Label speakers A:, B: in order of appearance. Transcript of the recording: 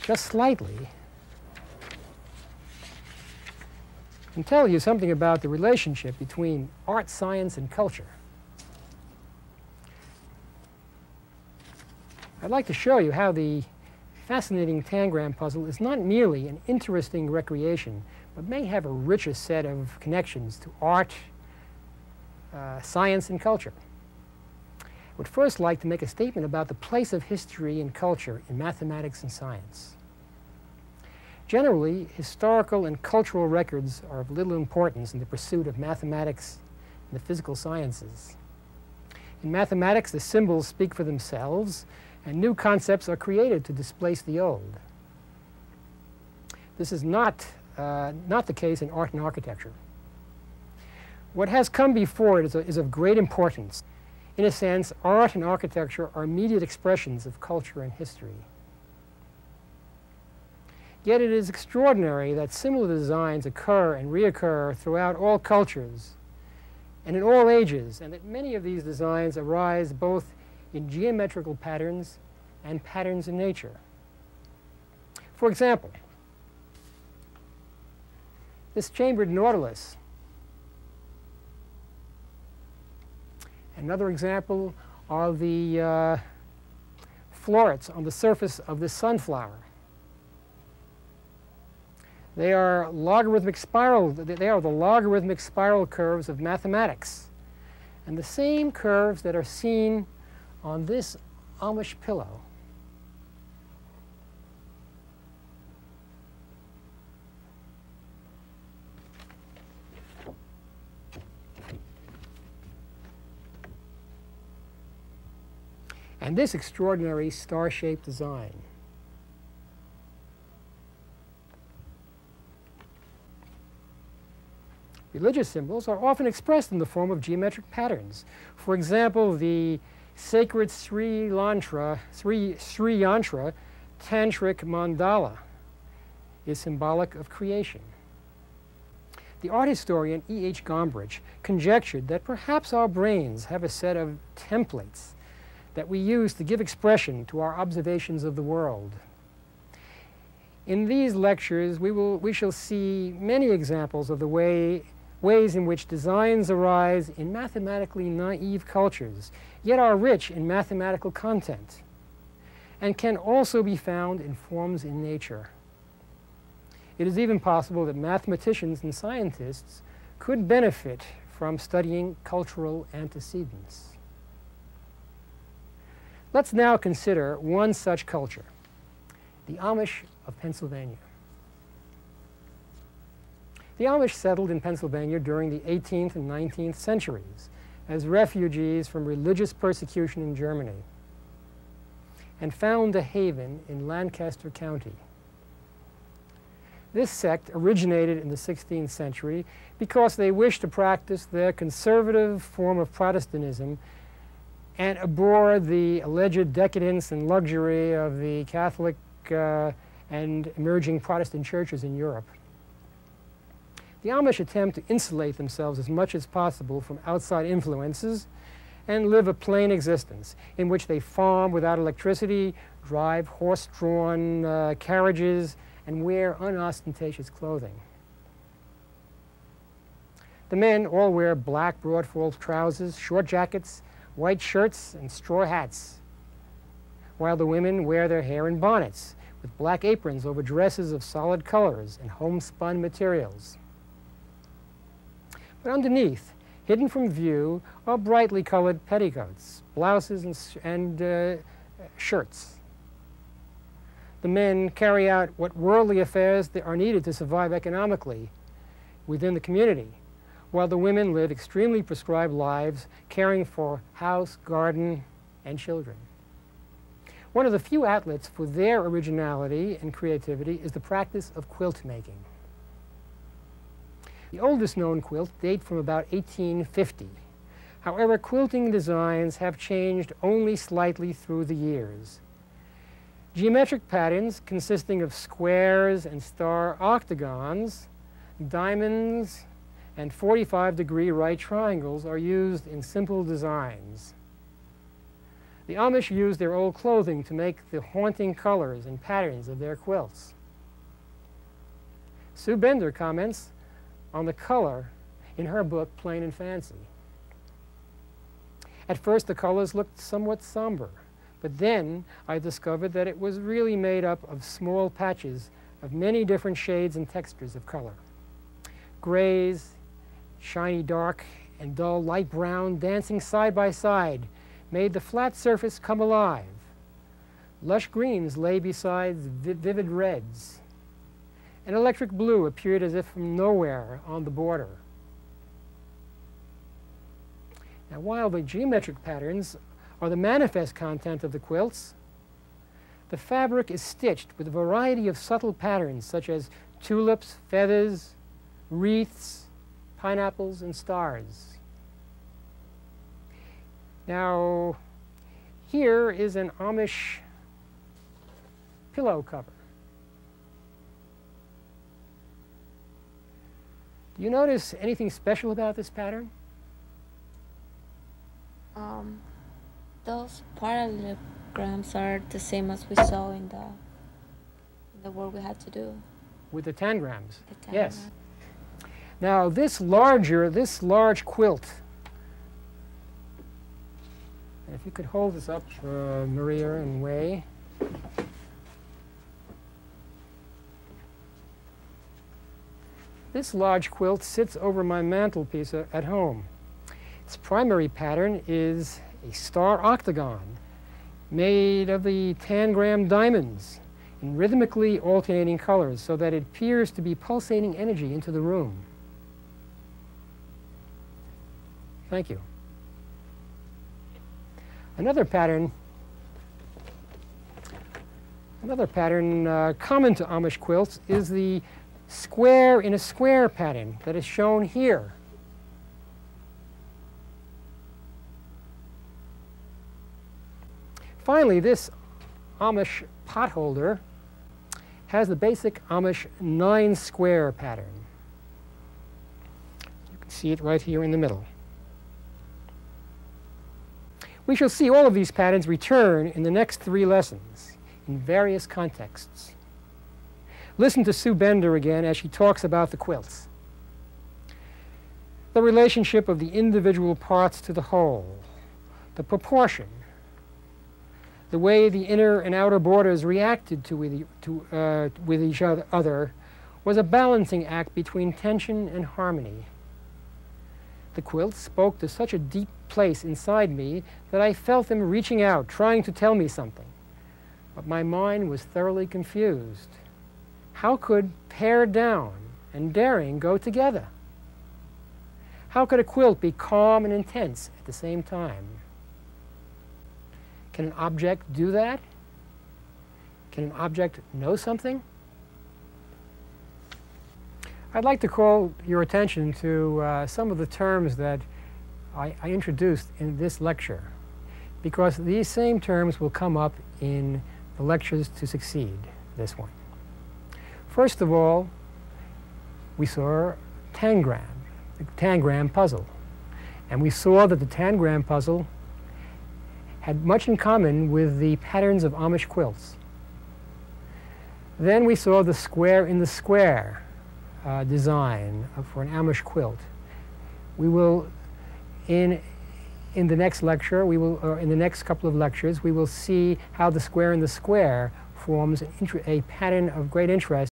A: just slightly and tell you something about the relationship between art, science, and culture. I'd like to show you how the fascinating tangram puzzle is not merely an interesting recreation, but may have a richer set of connections to art, science, and culture. I would first like to make a statement about the place of history and culture in mathematics and science. Generally, historical and cultural records are of little importance in the pursuit of mathematics and the physical sciences. In mathematics, the symbols speak for themselves, and new concepts are created to displace the old. This is not the case in art and architecture. What has come before it is of great importance. In a sense, art and architecture are immediate expressions of culture and history. Yet it is extraordinary that similar designs occur and reoccur throughout all cultures and in all ages, and that many of these designs arise both in geometrical patterns and patterns in nature. For example, this chambered nautilus. Another example are the florets on the surface of the sunflower. They are logarithmic spiral. They are the logarithmic spiral curves of mathematics, and the same curves that are seen on this Amish pillow. And this extraordinary star-shaped design. Religious symbols are often expressed in the form of geometric patterns. For example, the sacred Sri Yantra Tantric Mandala is symbolic of creation. The art historian E.H. Gombrich conjectured that perhaps our brains have a set of templates that we use to give expression to our observations of the world. In these lectures, we shall see many examples of the ways in which designs arise in mathematically naive cultures, yet are rich in mathematical content, and can also be found in forms in nature. It is even possible that mathematicians and scientists could benefit from studying cultural antecedents. Let's now consider one such culture, the Amish of Pennsylvania. The Amish settled in Pennsylvania during the 18th and 19th centuries as refugees from religious persecution in Germany, and found a haven in Lancaster County. This sect originated in the 16th century because they wished to practice their conservative form of Protestantism and abhor the alleged decadence and luxury of the Catholic and emerging Protestant churches in Europe. The Amish attempt to insulate themselves as much as possible from outside influences and live a plain existence in which they farm without electricity, drive horse-drawn carriages, and wear unostentatious clothing. The men all wear black broad-fall trousers, short jackets, white shirts, and straw hats, while the women wear their hair in bonnets with black aprons over dresses of solid colors and homespun materials. But underneath, hidden from view, are brightly colored petticoats, blouses, and shirts. The men carry out what worldly affairs are needed to survive economically within the community, while the women live extremely prescribed lives, caring for house, garden, and children. One of the few outlets for their originality and creativity is the practice of quilt making. The oldest known quilts date from about 1850. However, quilting designs have changed only slightly through the years. Geometric patterns consisting of squares and star octagons, diamonds, and 45-degree right triangles are used in simple designs. The Amish used their old clothing to make the haunting colors and patterns of their quilts. Sue Bender comments on the color in her book, Plain and Fancy. At first, the colors looked somewhat somber, but then I discovered that it was really made up of small patches of many different shades and textures of color. Grays, shiny dark, and dull light brown dancing side by side made the flat surface come alive. Lush greens lay beside vivid reds. An electric blue appeared as if from nowhere on the border. Now, while the geometric patterns are the manifest content of the quilts, the fabric is stitched with a variety of subtle patterns such as tulips, feathers, wreaths, pineapples, and stars. Now, here is an Amish pillow cover. Do you notice anything special about this pattern?
B: Those parallelograms are the same as we saw in the work we had to do.
A: With the Tangrams?
B: The
A: yes. Now, this large quilt, if you could hold this up, Maria and Wei. This large quilt sits over my mantelpiece at home. Its primary pattern is a star octagon made of the Tangram diamonds in rhythmically alternating colors so that it appears to be pulsating energy into the room. Thank you. Another pattern common to Amish quilts is the square in a square pattern that is shown here. Finally, this Amish potholder has the basic Amish 9 square pattern. You can see it right here in the middle. We shall see all of these patterns return in the next 3 lessons in various contexts. Listen to Sue Bender again as she talks about the quilts. The relationship of the individual parts to the whole, the proportion, the way the inner and outer borders reacted with each other was a balancing act between tension and harmony. The quilts spoke to such a deep place inside me that I felt them reaching out, trying to tell me something. But my mind was thoroughly confused. How could pared down and daring go together? How could a quilt be calm and intense at the same time? Can an object do that? Can an object know something? I'd like to call your attention to some of the terms that I introduced in this lecture, because these same terms will come up in the lectures to succeed this one. First of all, we saw Tangram, the Tangram puzzle. And we saw that the Tangram puzzle had much in common with the patterns of Amish quilts. Then we saw the square in the square design for an Amish quilt. We will, in the next lecture, or in the next couple of lectures, we will see how the square in the square forms a pattern of great interest